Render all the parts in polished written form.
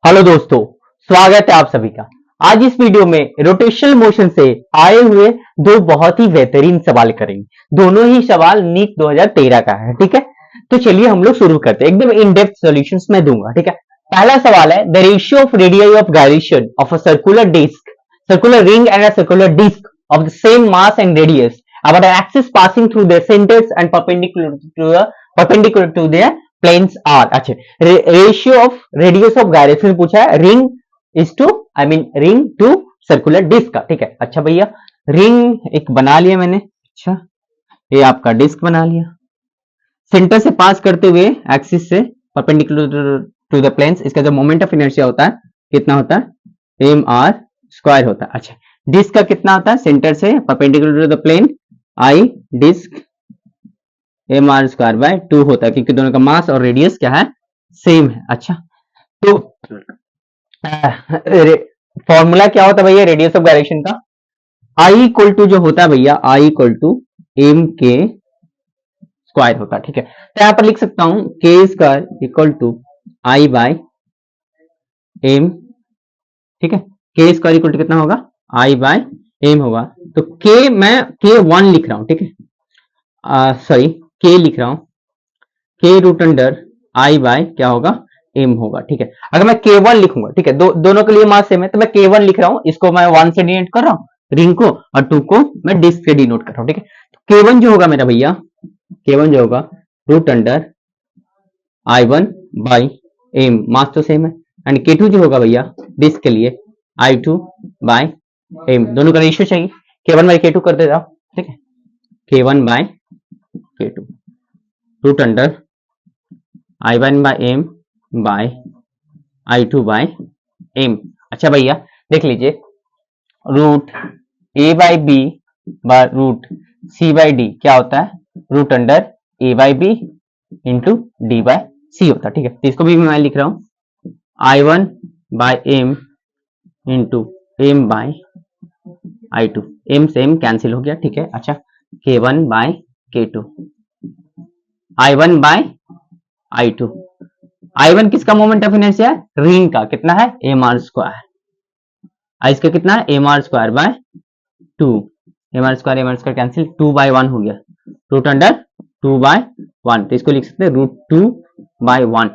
Hello दोस्तों, स्वागत है आप सभी का। आज इस वीडियो में रोटेशनल मोशन से आए हुए दो बहुत ही बेहतरीन सवाल करेंगे। दोनों ही सवाल नीट 2013 का है। ठीक है, तो चलिए हम लोग शुरू करते हैं। एकदम इन डेप्थ सॉल्यूशंस मैं दूंगा। ठीक है, पहला सवाल है, the ratio of radius of gyration of a circular disc, circular ring and a circular disc of the same mass and radius about an axis passing through their centers and perpendicular to their planes are। अच्छा, ratio of radius of gyration पूछा है, ring is to ring to circular disc का। ठीक है, अच्छा भैया, ring एक बना लिया मैंने। अच्छा, ये आपका डिस्क बना लिया, सेंटर से पास करते हुए एक्सिस से परपेंडिकुलर टू द प्लेन्स। इसका जो मोमेंट ऑफ इनर्शिया होता है कितना होता है, एम आर स्क्वायर होता है। अच्छा, डिस्क का कितना होता है, सेंटर से perpendicular to the plane I disc M R square by 2 होता है, क्योंकि दोनों का मास और रेडियस क्या है, सेम है। अच्छा, तो फॉर्मूला क्या होता है भैया रेडियस ऑफ गायरेशन का, आई इक्वल टू जो होता है भैया, आई इक्वल टू एम के स्क्वायर होता है। ठीक है, तो यहां पर लिख सकता हूं K square equal to I by M. ठीक है, के स्क्वायर इक्वल टू कितना होगा, आई बाय एम होगा। तो के मैं के 1 लिख रहा हूं। ठीक है, सॉरी के लिख रहा हूं, के रूट अंडर आई बाय क्या होगा, एम होगा। ठीक है, अगर मैं के 1 लिखूंगा, ठीक है, दोनों के लिए मास सेम है, तो मैं के 1 लिख रहा हूं, इसको मैं 1 से डिनोट कर रहा हूं रिंग को, और 2 को मैं डिस्क से डिनोट कर रहा हूं। ठीक है, तो के 1 जो होगा मेरा भैया, के 1 जो होगा root under I 1 by M, mass तो सेम है, एंड के 2 जो होगा भैया डिस्क के लिए आई 2 बाय एम, दोनों का रेशियो चाहिए, के 1 बाई के 2 कर देता हूं। ठीक है, के 1 by K 2 root under I 1 by M by I 2 by M. अच्छा भैया देख लीजिए, root A by B by root C by D क्या होता है, root under A by B into D by C होता है। ठीक है, तो इसको भी मैं लिख रहा हूं I 1 by M into M by I 2, M से एम कैंसिल हो गया। ठीक है, अच्छा, के 1 by K 2 I 1 by I 2, I 1 किसका मोमेंट ऑफ इनर्शिया है, रिंग का, कितना है, एम आर स्क्वायर, आई इसका कितना है, M R square by 2, M R square cancel, 2 by 1 हो गया, रूट अंडर 2 बाय 1, तो इसको लिख सकते हैं रूट 2 बाय 1।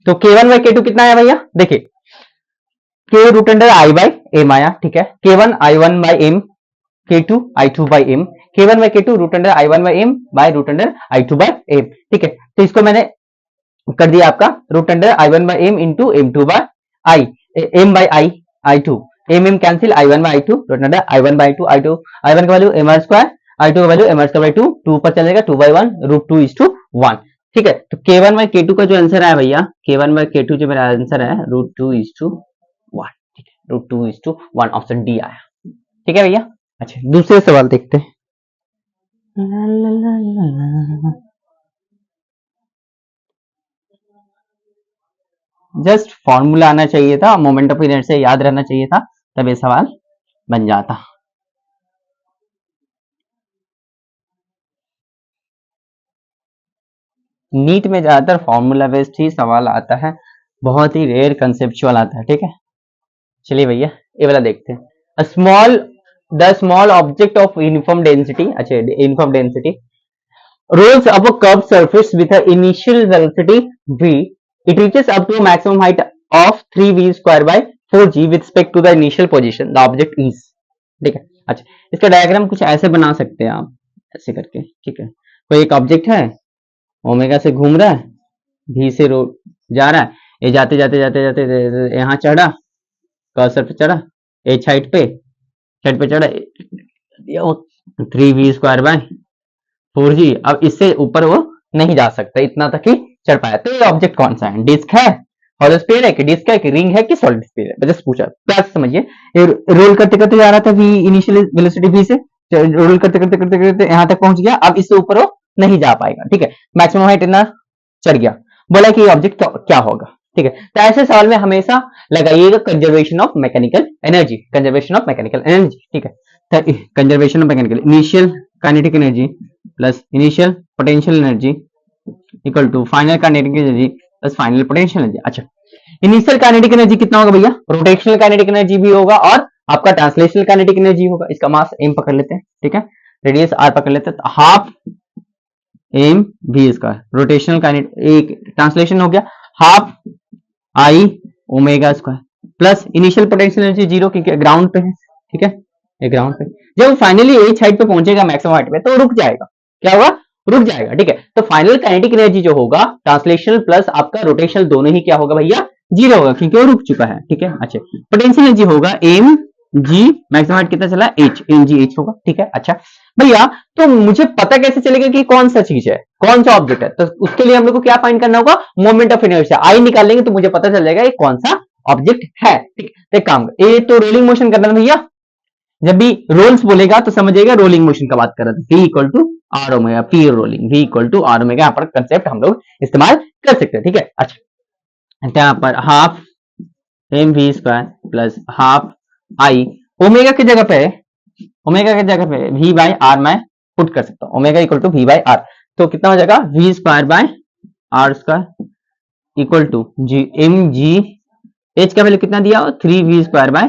तो के 1 बाय के 2 कितना आया भैया, देखिए के root under I by M आया। ठीक है, के 1 आई 1 बाय एम, के 2 आई 2 बाय एम, के 1 by K 2 root under I 1 by M by root under I 2 by M. ठीक है, तो इसको मैंने कर दिया आपका root under I 1 by M into M 2 by I, M by I 2, M M cancel, I 1 by I 2 root under I 1 by 2 I 1 का value M R square, I 2 का value M R square by 2, 2 पर चलेगा 2 by 1 root 2 is to 1। ठीक है, तो के 1 by K 2 का जो आंसर है भैया, के 1 बाय के 2 जो मेरा आंसर है रूट 2 इज टू 1। ठीक है, root 2 is to 1, option D आया। ठीक है भैया, अच्छा दूसरे सवाल देखते हैं। जस्ट फॉर्मूला आना चाहिए था, मोमेंट ऑफ इनर्शिया याद रहना चाहिए था, तब ये सवाल बन जाता। नीट में ज्यादातर फॉर्मूला बेस्ड ही सवाल आता है, बहुत ही रेयर कंसेप्चुअल आता है। ठीक है, चलिए भैया ये वाला देखते हैं। The small object of uniform density, अच्छा uniform density rolls up a curved surface with an initial velocity v, it reaches up to a maximum height of 3v square by 4g with respect to the initial position the object is। ठीक है, अच्छा इसका diagram कुछ ऐसे बना सकते हैं आप, ऐसे करके। ठीक है, कोई एक ऑब्जेक्ट है, ओमेगा से घूम रहा है, v से जा रहा है, ये जाते जाते जाते जाते यहाँ चढ़ा, कर्सर पे चढ़ा, h हाइट पे चढ़ा, 3v स्क्वायर बाय 4g, अब इससे ऊपर वो नहीं जा सकता, इतना तक ही चढ़ पाया। तो ये ऑब्जेक्ट कौन सा है, डिस्क है, हॉलो स्फीयर है कि डिस्क है कि रिंग है कि सॉलिड स्फीयर है, जस्ट पूछा। प्लस समझिए, रोल करते करते जा रहा था, v इनिशियल वेलोसिटी v से रोल करते करते करते करते यहाँ तक पहुंच गया, अब इससे ऊपर वो नहीं जा पाएगा। ठीक है, मैक्सिमम हाइट इतना चढ़ गया, बोला कि ये ऑब्जेक्ट क्या होगा। ठीक है, तो ऐसे सवाल में हमेशा लगाइएगा conservation of mechanical energy, conservation of mechanical energy. ठीक है, conservation of mechanical, initial kinetic energy plus initial potential energy equal to final kinetic energy plus final potential energy. अच्छा, इनिशियल काइनेटिक एनर्जी कितना होगा भैया, रोटेशनल काइनेटिक एनर्जी भी होगा और आपका ट्रांसलेशनल काइनेटिक एनर्जी होगा। इसका मास m पकड़ लेते हैं, ठीक है, रेडियस r पकड़ लेते हैं, तो half m v square, rotational kinetic एक ट्रांसलेशन हो गया, half i omega square plus initial potential energy zero क्योंकि ग्राउंड पे है, ठीक है, ये ग्राउंड पे। जब फाइनली एच हाइट पे पहुंचेगा मैक्सिमम हाइट पे तो रुक जाएगा, क्या होगा, रुक जाएगा, ठीक है। तो फाइनल काइनेटिक एनर्जी जो होगा ट्रांसलेशनल प्लस आपका रोटेशनल दोनों ही क्या होगा भैया, जीरो होगा क्योंकि वो रुक चुका है, ठीक है। अच्छा, पोटेंशियल एनर्जी होगा एम जी, मैक्सिमम हाइट कितना चला, एच, एम जी एच होगा, ठीक है। अच्छा भैया, तो मुझे पता कैसे चलेगा कि कौन सा चीज है, कौन सा ऑब्जेक्ट है, तो उसके लिए हम लोग को क्या फाइंड करना होगा, मोमेंट ऑफ इनर्शिया, आई निकाल लेंगे तो मुझे पता चल जाएगा ये कौन सा ऑब्जेक्ट है, ठीक है। एक काम, ये तो रोलिंग मोशन करना है भैया, जब भी रोल्स बोलेगा तो समझिएगा रोलिंग मोशन का बात कर रहा था, v equal to R omega, pure rolling, v equal to R omega, यहाँ पर कंसेप्ट हम लोग इस्तेमाल कर सकते हैं, ठीक है। अच्छा, यहाँ पर half M V square plus half I, omega की जगह पे, ओमेगा की जगह पे v बाय आर मैं पुट कर सकता हूँ, omega equal to v by R, तो कितना हो जाएगा, v square by R square equal to G M G, H का वैल्यू कितना दिया, 3v square by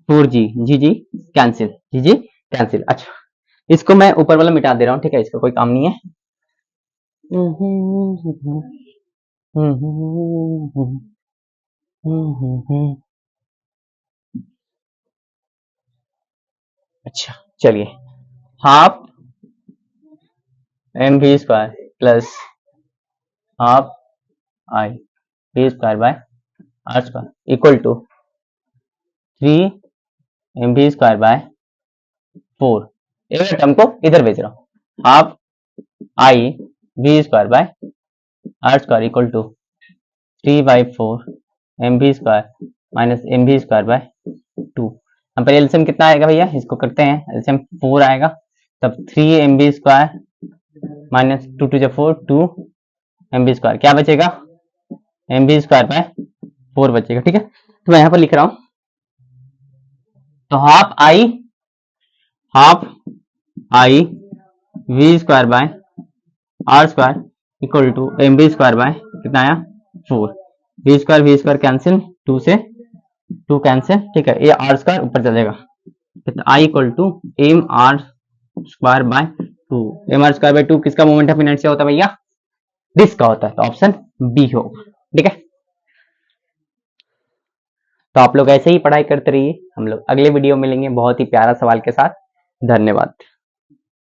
4g, G G cancel, G G cancel. अच्छा, इसको मैं ऊपर वाला मिटा दे रहा हूँ, ठीक है, इसका कोई काम नहीं है। अच्छा चलिए, half M V square plus half I V square by R square equal to 3 M V square by 4, एक टर्म को इधर भेज रहा हूँ, half I V square by R square equal to 3/4 M V square minus M V square by 2। हम पहले LCM कितना आएगा भैया, इसको करते हैं, एलसीएम 4 आएगा, तब 3 M V square minus 2 to 4, 2 M V square, क्या बचेगा, एम वी स्क्वायर बाय 4 बचेगा, ठीक है। तो मैं यहाँ पर लिख रहा हूँ, तो half I V square by R square equal to M V square by कितना आया, 4, वी स्क्वायर कैंसिल, 2 से 2 कैंसिल, ठीक है, ये आर स्क्वायर ऊपर चलेगा, I equal to M R square by 2, M R square by 2 किसका मोमेंट ऑफ इनर्शिया होता है भैया, डिस्क का होता है, तो ऑप्शन बी होगा, ठीक है। तो आप लोग ऐसे ही पढ़ाई करते रहिए, हम लोग अगले वीडियो में मिलेंगे बहुत ही प्यारा सवाल के साथ, धन्यवाद।